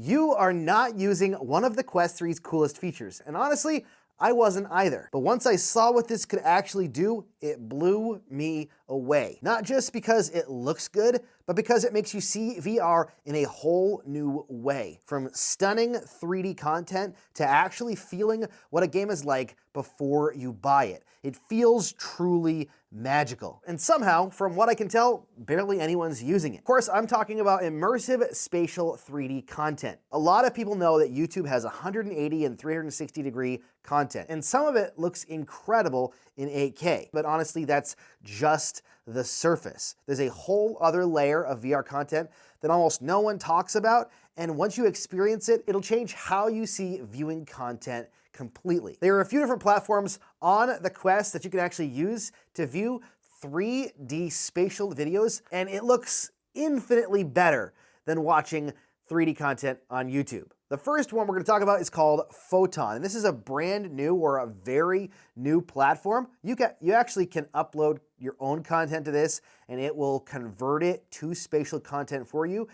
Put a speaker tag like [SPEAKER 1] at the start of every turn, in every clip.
[SPEAKER 1] you are not using one of the Quest 3's coolest features. And honestly, I wasn't either. But once I saw what this could actually do, it blew me away. Not just because it looks good, but because it makes you see VR in a whole new way. From stunning 3D content to actually feeling what a game is like before you buy it. It feels truly magical. And somehow, from what I can tell, barely anyone's using it. Of course, I'm talking about immersive spatial 3D content. A lot of people know that YouTube has 180 and 360 degree content, and some of it looks incredible in 8K. But honestly, that's just the surface. There's a whole other layer of VR content that almost no one talks about, and once you experience it, it'll change how you see viewing content completely. There are a few different platforms on the Quest that you can actually use to view 3D spatial videos, and it looks infinitely better than watching 3D content on YouTube. The first one we're going to talk about is called Photon, and this is a brand new or a very new platform. You actually can upload your own content to this, and it will convert it to spatial content for you.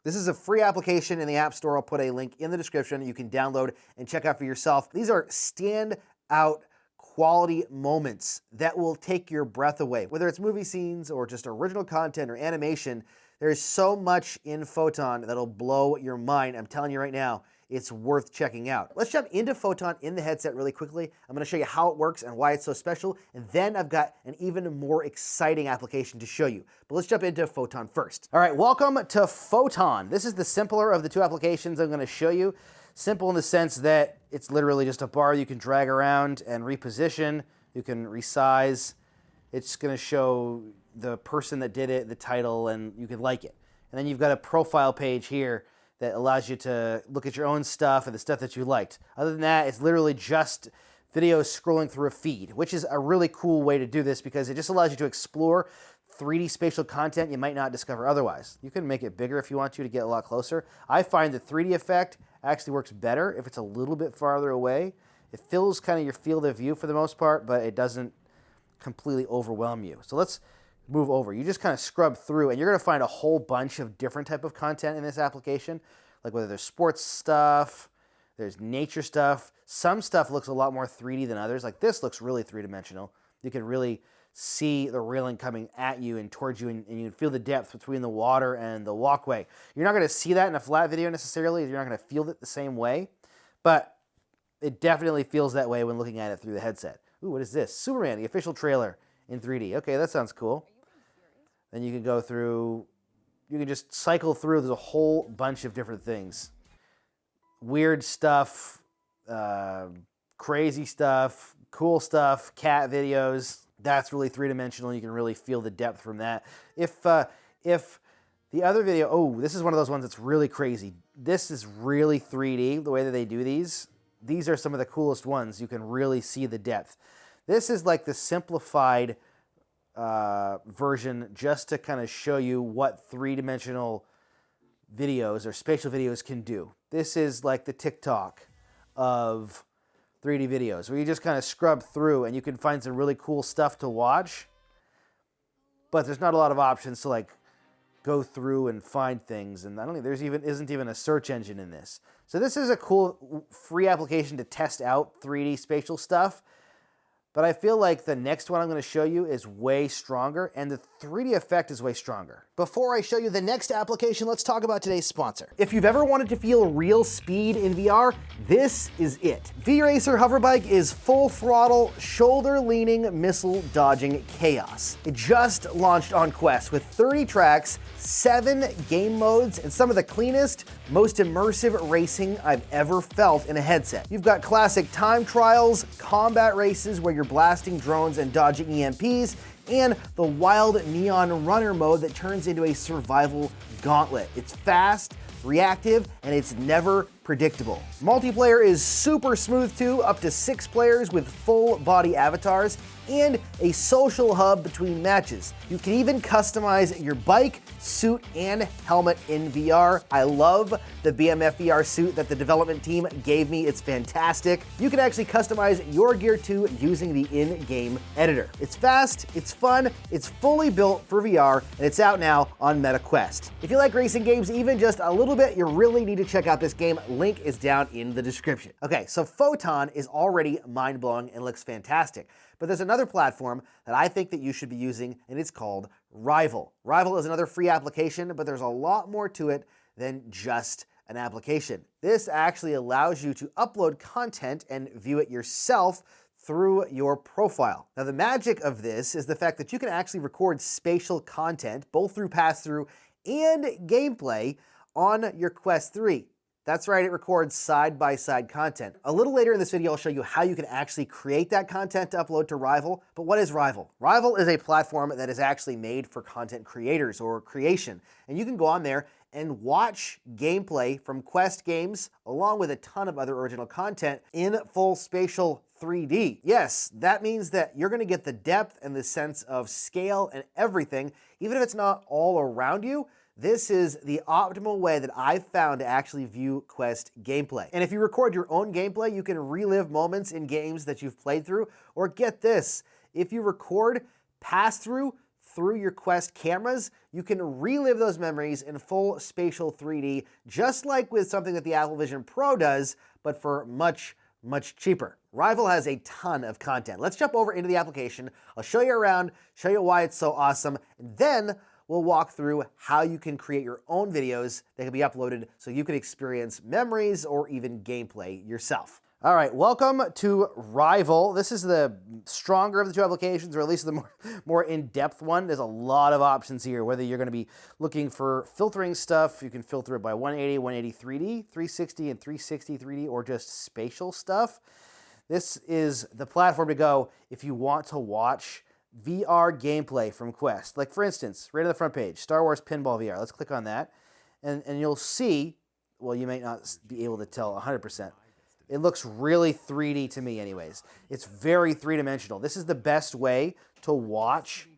[SPEAKER 1] This is a free application in the App Store. I'll put a link in the description. You can download and check out for yourself. These are standout quality moments that will take your breath away. Whether it's movie scenes or just original content or animation, there's so much in Photon that'll blow your mind. I'm telling you right now, it's worth checking out. Let's jump into Photon in the headset really quickly. I'm gonna show you how it works and why it's so special, and then I've got an even more exciting application to show you. But let's jump into Photon first. All right, welcome to Photon. This is the simpler of the two applications I'm gonna show you. Simple in the sense that it's literally just a bar you can drag around and reposition. You can resize. It's gonna show the person that did it, the title, and you can like it. And then you've got a profile page here that allows you to look at your own stuff and the stuff that you liked. Other than that, it's literally just videos scrolling through a feed, which is a really cool way to do this because it just allows you to explore 3D spatial content you might not discover otherwise. You can make it bigger if you want to get a lot closer. I find the 3D effect actually works better if it's a little bit farther away. It fills kind of your field of view for the most part, but it doesn't completely overwhelm you. So let's move over. You just kind of scrub through and you're going to find a whole bunch of different type of content in this application, like whether there's sports stuff, there's nature stuff. Some stuff looks a lot more 3D than others. Like this looks really three-dimensional. You can really see the railing coming at you and towards you, and you can feel the depth between the water and the walkway. You're not going to see that in a flat video necessarily. You're not going to feel it the same way, but it definitely feels that way when looking at it through the headset. Ooh, what is this? Superman, the official trailer in 3D. Okay, that sounds cool. Then you can go through, you can just cycle through. There's a whole bunch of different things. Weird stuff, crazy stuff, cool stuff, cat videos. That's really three-dimensional. You can really feel the depth from that. If the other video, oh, this is one of those ones that's really crazy. This is really 3D, the way that they do these. These are some of the coolest ones. You can really see the depth. This is like the simplified version just to kind of show you what three-dimensional videos or spatial videos can do. This is like the TikTok of 3D videos where you just kind of scrub through and you can find some really cool stuff to watch, but there's not a lot of options to like go through and find things, and I don't think there's isn't even a search engine in this. So this is a cool free application to test out 3D spatial stuff. But I feel like the next one I'm going to show you is way stronger, and the 3D effect is way stronger. Before I show you the next application, let's talk about today's sponsor. If you've ever wanted to feel real speed in VR, this is it. V-Racer Hoverbike is full throttle, shoulder-leaning, missile-dodging chaos. It just launched on Quest with 30 tracks, 7 game modes, and some of the cleanest, most immersive racing I've ever felt in a headset. You've got classic time trials, combat races where you're blasting drones and dodging EMPs, and the wild neon runner mode that turns into a survival gauntlet. It's fast, reactive, and it's never predictable. Multiplayer is super smooth too, up to 6 players with full body avatars, and a social hub between matches. You can even customize your bike, suit, and helmet in VR. I love the BMF VR suit that the development team gave me. It's fantastic. You can actually customize your gear too using the in-game editor. It's fast, it's fun, it's fully built for VR, and it's out now on MetaQuest. If you like racing games even just a little bit, you really need to check out this game. Link is down in the description. Okay, so Photon is already mind-blowing and looks fantastic. But there's another platform that I think that you should be using, and it's called Rival. Rival is another free application, but there's a lot more to it than just an application. This actually allows you to upload content and view it yourself through your profile. Now, the magic of this is the fact that you can actually record spatial content, both through pass-through and gameplay, on your Quest 3. That's right, it records side-by-side content. A little later in this video, I'll show you how you can actually create that content to upload to Rival. But what is Rival? Rival is a platform that is actually made for content creators or creation. And you can go on there and watch gameplay from Quest games, along with a ton of other original content in full spatial 3D. Yes, that means that you're gonna get the depth and the sense of scale and everything, even if it's not all around you. This is the optimal way that I've found to actually view Quest gameplay. And if you record your own gameplay, you can relive moments in games that you've played through, or get this, if you record pass-through through your Quest cameras, you can relive those memories in full spatial 3D, just like with something that the Apple Vision Pro does, but for much cheaper. Rival has a ton of content. Let's jump over into the application. I'll show you around, show you why it's so awesome, and then we'll walk through how you can create your own videos that can be uploaded so you can experience memories or even gameplay yourself. All right, welcome to Rival. This is the stronger of the two applications, or at least the more in-depth one. There's a lot of options here, whether you're gonna be looking for filtering stuff, you can filter it by 180, 180 3D, 360 and 360 3D, or just spatial stuff. This is the platform to go if you want to watch VR gameplay from Quest. Like for instance, right on the front page, Star Wars Pinball VR. Let's click on that. And you'll see, well, you may not be able to tell 100%. It looks really 3D to me anyways. It's very three-dimensional. This is the best way to watch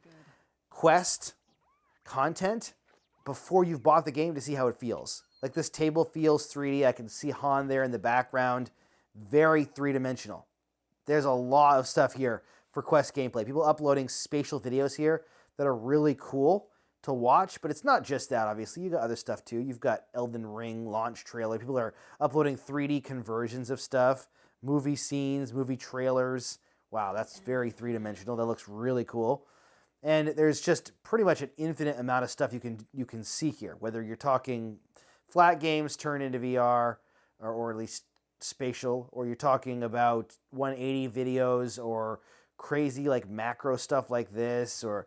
[SPEAKER 1] Quest content before you've bought the game to see how it feels. Like this table feels 3D. I can see Han there in the background. Very three-dimensional. There's a lot of stuff here for Quest gameplay. People uploading spatial videos here that are really cool to watch, but it's not just that, obviously. You got other stuff too. You've got Elden Ring launch trailer. People are uploading 3D conversions of stuff, movie scenes, movie trailers. Wow, that's very three-dimensional. That looks really cool. And there's just pretty much an infinite amount of stuff you can see here, whether you're talking flat games turned into VR, or at least spatial, or you're talking about 180 videos, or crazy like macro stuff like this, or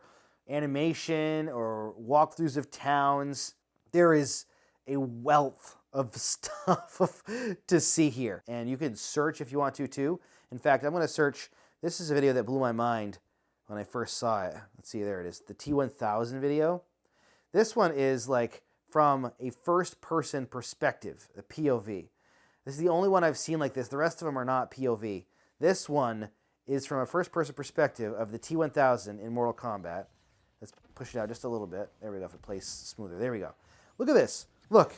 [SPEAKER 1] animation, or walkthroughs of towns. There is a wealth of stuff to see here. And you can search if you want to too. In fact, I'm going to search. This is a video that blew my mind when I first saw it. Let's see, there it is. The T1000 video. This one is like from a first person perspective, the POV. This is the only one I've seen like this. The rest of them are not POV. This one is from a first-person perspective of the T1000 in Mortal Kombat. Let's push it out just a little bit. There we go, if it plays smoother. There we go. Look at this. Look.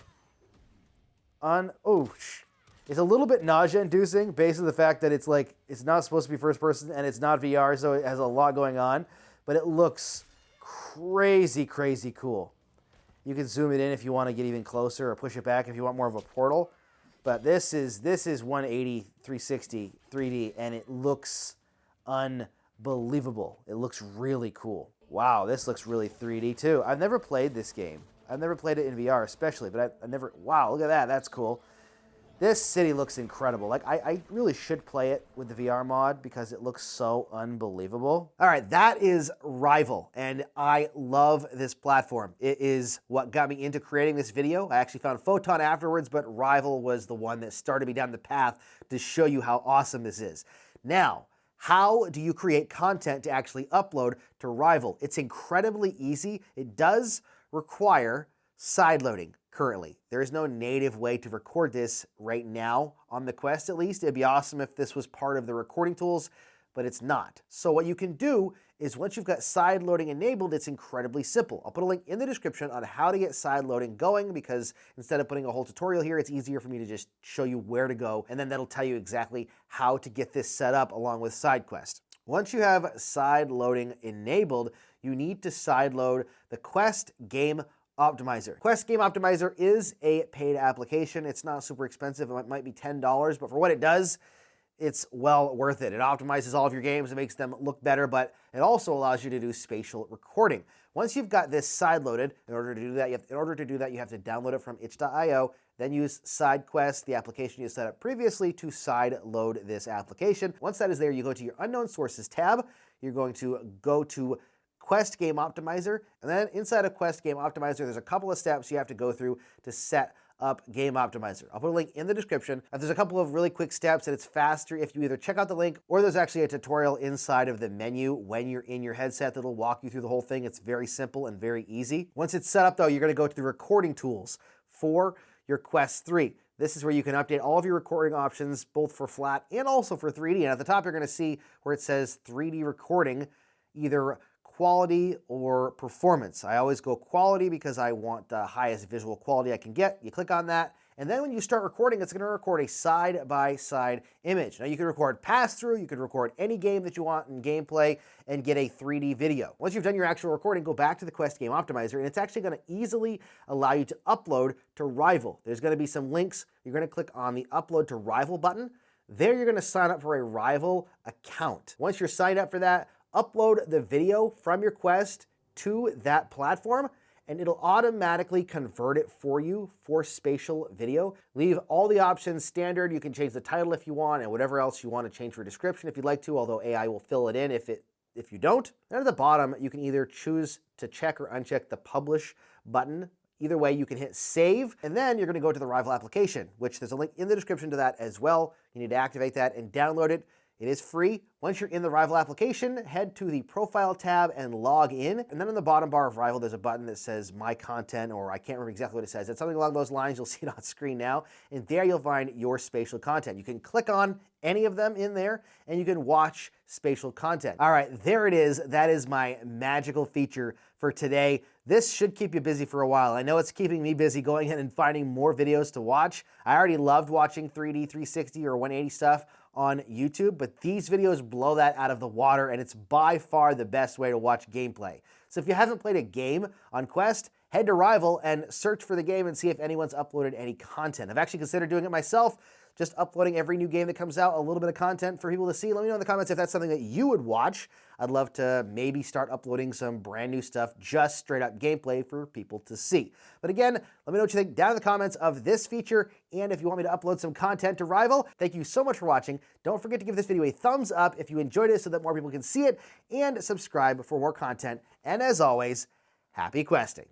[SPEAKER 1] It's a little bit nausea-inducing based on the fact that it's like, it's not supposed to be first-person and it's not VR, so it has a lot going on. But it looks crazy, crazy cool. You can zoom it in if you want to get even closer, or push it back if you want more of a portal. But this is 180, 360, 3D, and it looks unbelievable. It looks really cool. Wow, this looks really 3D too. I've never played this game. I've never played it in VR especially, but I never, wow, look at that, that's cool. This city looks incredible. Like, I really should play it with the VR mod because it looks so unbelievable. All right, that is Rival, and I love this platform. It is what got me into creating this video. I actually found Photon afterwards, but Rival was the one that started me down the path to show you how awesome this is. Now, how do you create content to actually upload to Rival? It's incredibly easy. It does require sideloading. currently. There is no native way to record this right now on the Quest, at least. It'd be awesome if this was part of the recording tools, but it's not. So what you can do is once you've got side loading enabled, it's incredibly simple. I'll put a link in the description on how to get side loading going, because instead of putting a whole tutorial here, it's easier for me to just show you where to go, and then that'll tell you exactly how to get this set up along with SideQuest. Once you have side loading enabled, you need to side load the Quest Game Optimizer. Quest Game Optimizer is a paid application. It's not super expensive. It might be $10, but for what it does, it's well worth it. It optimizes all of your games. It makes them look better, but it also allows you to do spatial recording. Once you've got this side loaded, in order to do that, you have to download it from itch.io, then use SideQuest, the application you set up previously, to side load this application. Once that is there, you go to your Unknown Sources tab. You're going to go to Quest Game Optimizer, and then inside of Quest Game Optimizer, there's a couple of steps you have to go through to set up Game Optimizer. I'll put a link in the description. There's a couple of really quick steps, and it's faster if you either check out the link, or there's actually a tutorial inside of the menu when you're in your headset that'll walk you through the whole thing. It's very simple and very easy. Once it's set up though, you're gonna go to the recording tools for your Quest 3. This is where you can update all of your recording options, both for flat and also for 3D. And at the top, you're gonna see where it says 3D recording, either quality or performance. I always go quality because I want the highest visual quality I can get. You click on that, and then when you start recording, it's going to record a side-by-side image. Now you can record pass-through, you can record any game that you want in gameplay and get a 3D video. Once you've done your actual recording, go back to the Quest Game Optimizer, and it's actually going to easily allow you to upload to Rival. There's going to be some links. You're going to click on the Upload to Rival button. There you're going to sign up for a Rival account. Once you're signed up for that, upload the video from your Quest to that platform, and it'll automatically convert it for you for spatial video. Leave all the options standard. You can change the title if you want, and whatever else you want to change for description if you'd like to, although AI will fill it in if you don't. And at the bottom, you can either choose to check or uncheck the Publish button. Either way, you can hit Save, and then you're going to go to the Rival application, which there's a link in the description to that as well. You need to activate that and download it. It is free. Once you're in the Rival application, head to the Profile tab and log in. And then on the bottom bar of Rival, there's a button that says My Content, or I can't remember exactly what it says. It's something along those lines. You'll see it on screen now. And there you'll find your spatial content. You can click on any of them in there, and you can watch spatial content. All right, there it is. That is my magical feature for today. This should keep you busy for a while. I know it's keeping me busy going in and finding more videos to watch. I already loved watching 3D, 360, or 180 stuff on YouTube, but these videos blow that out of the water, and it's by far the best way to watch gameplay. So if you haven't played a game on Quest, head to Rival and search for the game and see if anyone's uploaded any content. I've actually considered doing it myself, just uploading every new game that comes out, a little bit of content for people to see. Let me know in the comments if that's something that you would watch. I'd love to maybe start uploading some brand new stuff, just straight up gameplay for people to see. But again, let me know what you think down in the comments of this feature, and if you want me to upload some content to Rival. Thank you so much for watching. Don't forget to give this video a thumbs up if you enjoyed it so that more people can see it, and subscribe for more content. And as always, happy questing.